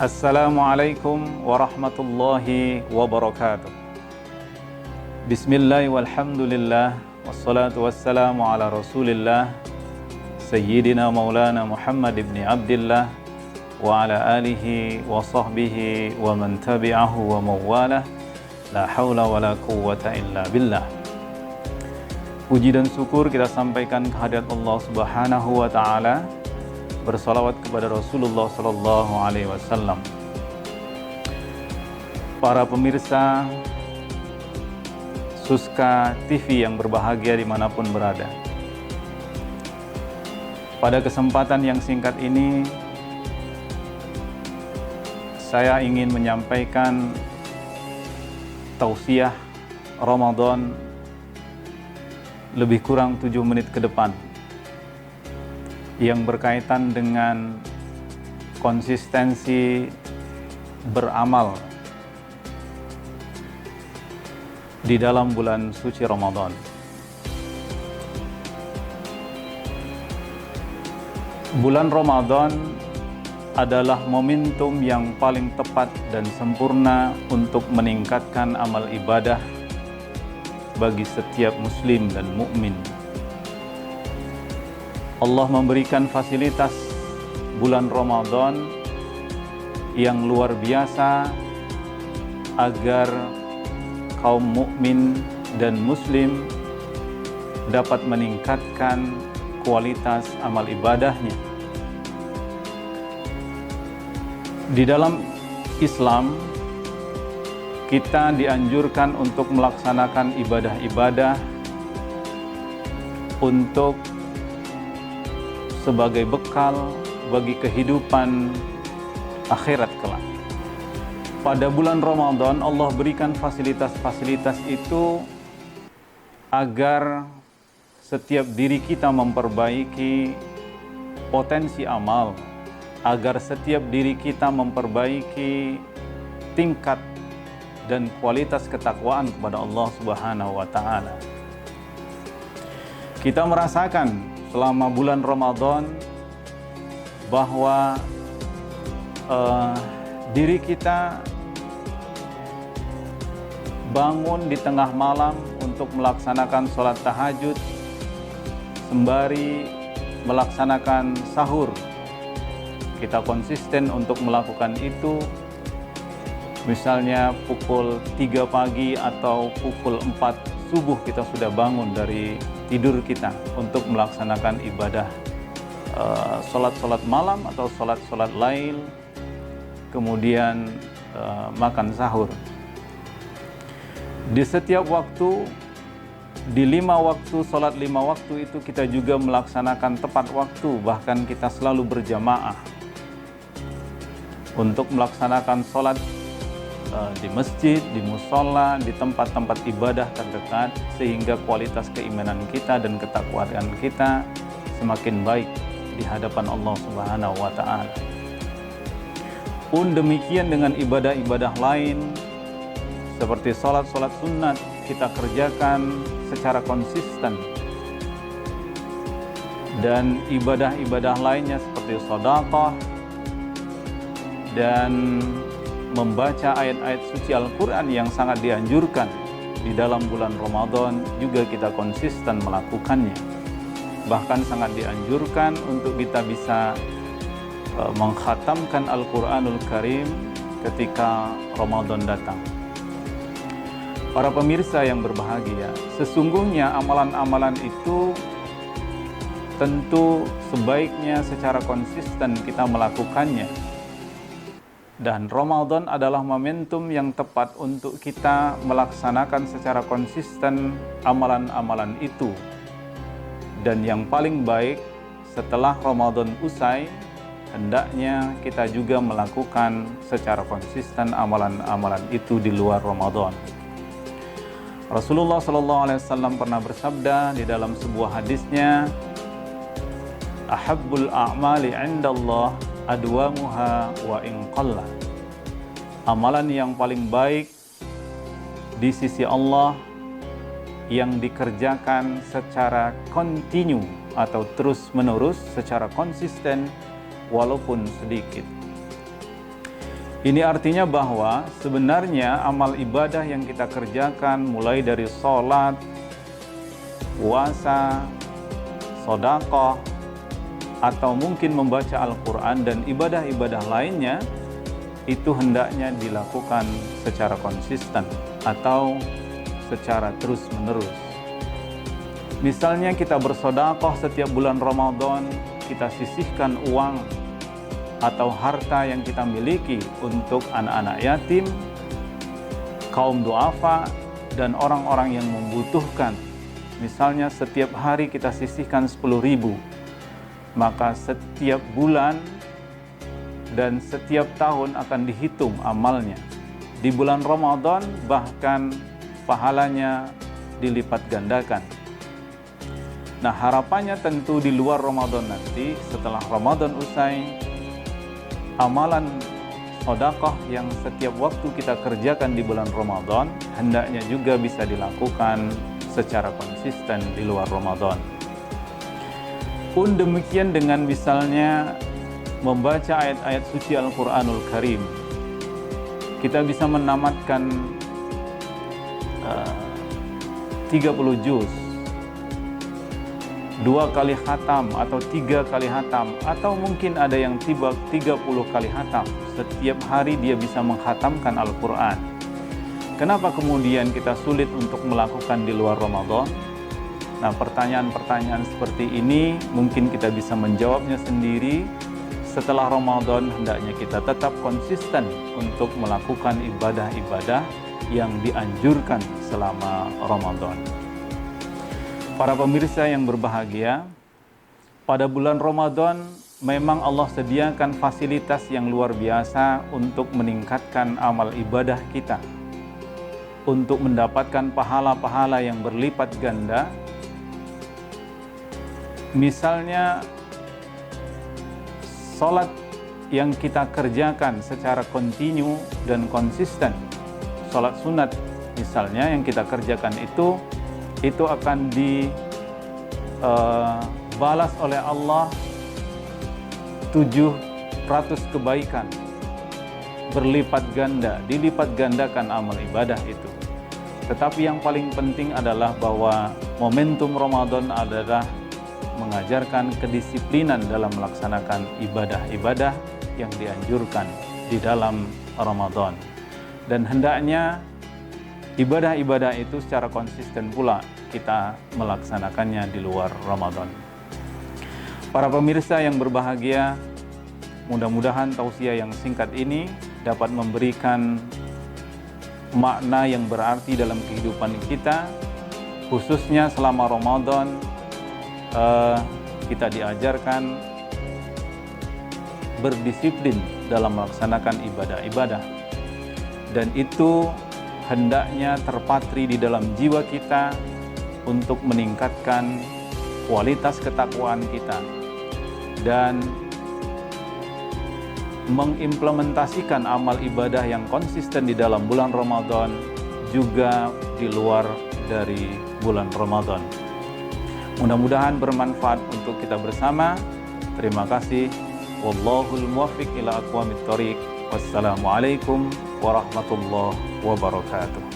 Assalamualaikum warahmatullahi wabarakatuh. Bismillah walhamdulillah wassalatu wassalamu ala rasulillah Sayyidina maulana Muhammad ibn Abdillah wa ala alihi wa sahbihi wa man tabi'ahu wa mawalah. La hawla wa la quwwata illa billah. Puji dan syukur kita sampaikan kehadirat Allah Subhanahu wa ta'ala, bersalawat kepada Rasulullah sallallahu alaihi wasallam. Para pemirsa Suska TV yang berbahagia dimanapun berada, pada kesempatan yang singkat ini saya ingin menyampaikan tausiah Ramadan lebih kurang 7 menit ke depan yang berkaitan dengan konsistensi beramal di dalam bulan suci Ramadan. Bulan Ramadan adalah momentum yang paling tepat dan sempurna untuk meningkatkan amal ibadah bagi setiap muslim dan mukmin. Allah memberikan fasilitas bulan Ramadan yang luar biasa agar kaum mukmin dan muslim dapat meningkatkan kualitas amal ibadahnya. Di dalam Islam, kita dianjurkan untuk melaksanakan ibadah-ibadah untuk sebagai bekal bagi kehidupan akhirat kelak. Pada bulan Ramadan Allah berikan fasilitas-fasilitas itu agar setiap diri kita memperbaiki potensi amal, agar setiap diri kita memperbaiki tingkat dan kualitas ketakwaan kepada Allah Subhanahu wa ta'ala. Kita merasakan selama bulan Ramadan bahwa diri kita bangun di tengah malam untuk melaksanakan sholat tahajud sembari melaksanakan sahur. Kita konsisten untuk melakukan itu, misalnya pukul 3 pagi atau pukul 4 subuh kita sudah bangun dari tidur kita untuk melaksanakan ibadah sholat malam atau sholat lail, kemudian makan sahur. Di setiap waktu, di 5 waktu, sholat 5 waktu itu kita juga melaksanakan tepat waktu, bahkan kita selalu berjamaah untuk melaksanakan sholat di masjid, di musola, di tempat-tempat ibadah terdekat, sehingga kualitas keimanan kita dan ketakwaan kita semakin baik di hadapan Allah Subhanahu wa ta'ala. Pun demikian dengan ibadah-ibadah lain seperti sholat-sholat sunat kita kerjakan secara konsisten, dan ibadah-ibadah lainnya seperti sedekah dan membaca ayat-ayat suci Al-Quran yang sangat dianjurkan di dalam bulan Ramadan juga kita konsisten melakukannya. Bahkan sangat dianjurkan untuk kita bisa mengkhatamkan Al-Quranul Karim ketika Ramadan datang. Para pemirsa yang berbahagia, sesungguhnya amalan-amalan itu tentu sebaiknya secara konsisten kita melakukannya. Dan Ramadan adalah momentum yang tepat untuk kita melaksanakan secara konsisten amalan-amalan itu. Dan yang paling baik setelah Ramadan usai, hendaknya kita juga melakukan secara konsisten amalan-amalan itu di luar Ramadan. Rasulullah SAW pernah bersabda di dalam sebuah hadisnya, "Ahabbul a'mali 'indallah adwamuha wa in qalla." Amalan yang paling baik di sisi Allah yang dikerjakan secara kontinu atau terus menerus, secara konsisten walaupun sedikit. Ini artinya bahwa sebenarnya amal ibadah yang kita kerjakan mulai dari sholat, puasa, sedekah, atau mungkin membaca Al-Quran dan ibadah-ibadah lainnya, itu hendaknya dilakukan secara konsisten atau secara terus-menerus. Misalnya kita bersedekah setiap bulan Ramadan, kita sisihkan uang atau harta yang kita miliki untuk anak-anak yatim, kaum duafa, dan orang-orang yang membutuhkan. Misalnya setiap hari kita sisihkan 10.000, maka setiap bulan dan setiap tahun akan dihitung amalnya. Di bulan Ramadan bahkan pahalanya dilipat gandakan. Nah, harapannya tentu di luar Ramadan nanti, setelah Ramadan usai, amalan sedekah yang setiap waktu kita kerjakan di bulan Ramadan hendaknya juga bisa dilakukan secara konsisten di luar Ramadan. Pun demikian dengan misalnya membaca ayat-ayat suci Al-Quranul Karim. Kita bisa menamatkan 30 juz, 2 kali khatam atau 3 kali khatam, atau mungkin ada yang 30 kali khatam. Setiap hari dia bisa menghatamkan Al-Quran. Kenapa kemudian kita sulit untuk melakukan di luar Ramadan? Nah, pertanyaan-pertanyaan seperti ini mungkin kita bisa menjawabnya sendiri. Setelah Ramadan hendaknya kita tetap konsisten untuk melakukan ibadah-ibadah yang dianjurkan selama Ramadan. Para pemirsa yang berbahagia, pada bulan Ramadan memang Allah sediakan fasilitas yang luar biasa untuk meningkatkan amal ibadah kita, untuk mendapatkan pahala-pahala yang berlipat ganda. Misalnya salat yang kita kerjakan secara kontinu dan konsisten, salat sunat misalnya yang kita kerjakan itu akan dibalas oleh Allah 700 kebaikan, berlipat ganda, dilipat gandakan amal ibadah itu. Tetapi yang paling penting adalah bahwa momentum Ramadan adalah mengajarkan kedisiplinan dalam melaksanakan ibadah-ibadah yang dianjurkan di dalam Ramadan. Dan hendaknya ibadah-ibadah itu secara konsisten pula kita melaksanakannya di luar Ramadan. Para pemirsa yang berbahagia, mudah-mudahan tausiah yang singkat ini dapat memberikan makna yang berarti dalam kehidupan kita, khususnya selama Ramadan. Kita diajarkan berdisiplin dalam melaksanakan ibadah-ibadah, dan itu hendaknya terpatri di dalam jiwa kita untuk meningkatkan kualitas ketakwaan kita dan mengimplementasikan amal ibadah yang konsisten di dalam bulan Ramadan juga di luar dari bulan Ramadan. Mudah-mudahan bermanfaat untuk kita bersama. Terima kasih. Wallahul muwaffiq ila aqwamit thoriq. Wassalamualaikum warahmatullahi wabarakatuh.